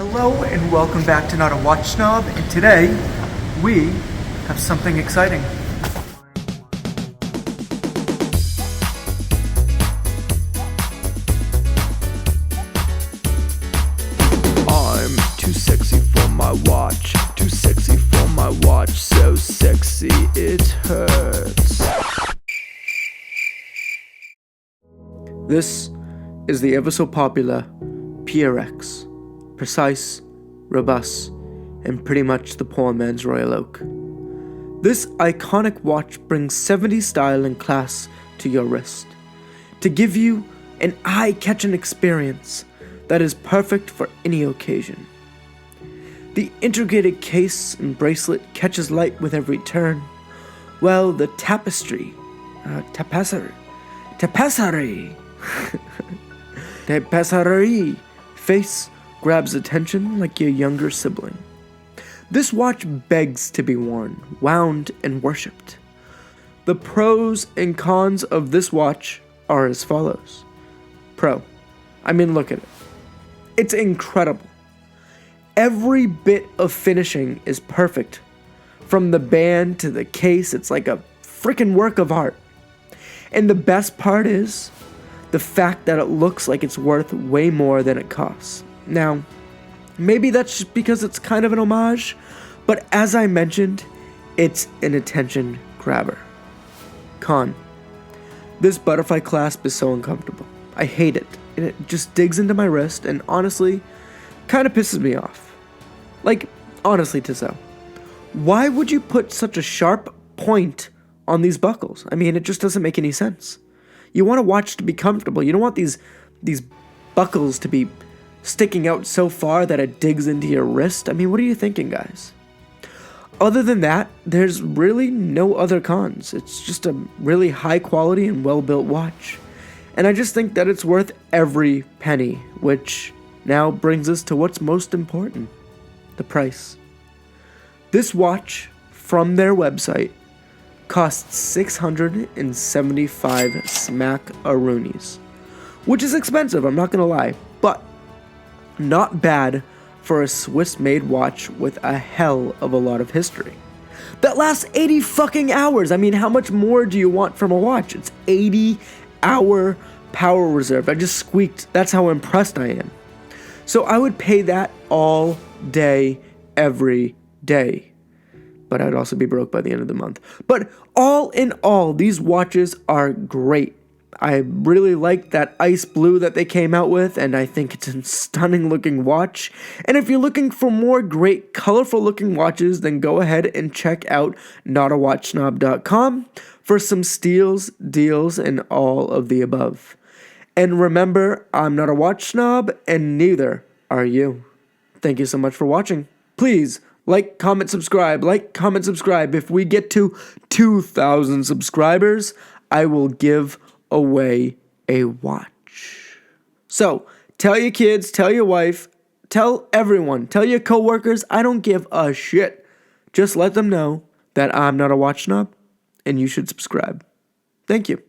Hello and welcome back to Not a Watch Snob, and today we have something exciting. I'm too sexy for my watch, too sexy for my watch, so sexy it hurts. This is the ever so popular PRX. Precise, robust, and pretty much the poor man's Royal Oak. This iconic watch brings 70s style and class to your wrist to give you an eye-catching experience that is perfect for any occasion. The integrated case and bracelet catches light with every turn, while the tapestry face grabs attention like your younger sibling. This watch begs to be worn, wound, and worshipped. The pros and cons of this watch are as follows. Pro. Look at it. It's incredible. Every bit of finishing is perfect. From the band to the case, it's like a freaking work of art. And the best part is the fact that it looks like it's worth way more than it costs. Now, maybe that's just because it's kind of an homage, but as I mentioned, it's an attention grabber. Con. This butterfly clasp is so uncomfortable. I hate it, and it just digs into my wrist and honestly, kind of pisses me off. Honestly, Tissot, why would you put such a sharp point on these buckles? It just doesn't make any sense. You want a watch to be comfortable. You don't want these buckles to be sticking out so far that it digs into your wrist. What are you thinking, guys? Other than that, there's really no other cons. It's just a really high quality and well-built watch. And I just think that it's worth every penny, which now brings us to what's most important, the price. This watch, from their website, costs 675 smack-a-roonies, which is expensive, I'm not gonna lie, but not bad for a Swiss-made watch with a hell of a lot of history. That lasts 80 fucking hours. How much more do you want from a watch? It's 80-hour power reserve. I just squeaked. That's how impressed I am. So I would pay that all day, every day. But I'd also be broke by the end of the month. But all in all, these watches are great. I really like that ice blue that they came out with, and I think it's a stunning looking watch. And if you're looking for more great, colorful looking watches, then go ahead and check out notawatchsnob.com for some steals, deals, and all of the above. And remember, I'm not a watch snob, and neither are you. Thank you so much for watching. Please, like, comment, subscribe. If we get to 2,000 subscribers, I will give away a watch. So, tell your kids, tell your wife, tell everyone, tell your coworkers, I don't give a shit. Just let them know that I'm not a watch snob and you should subscribe. Thank you.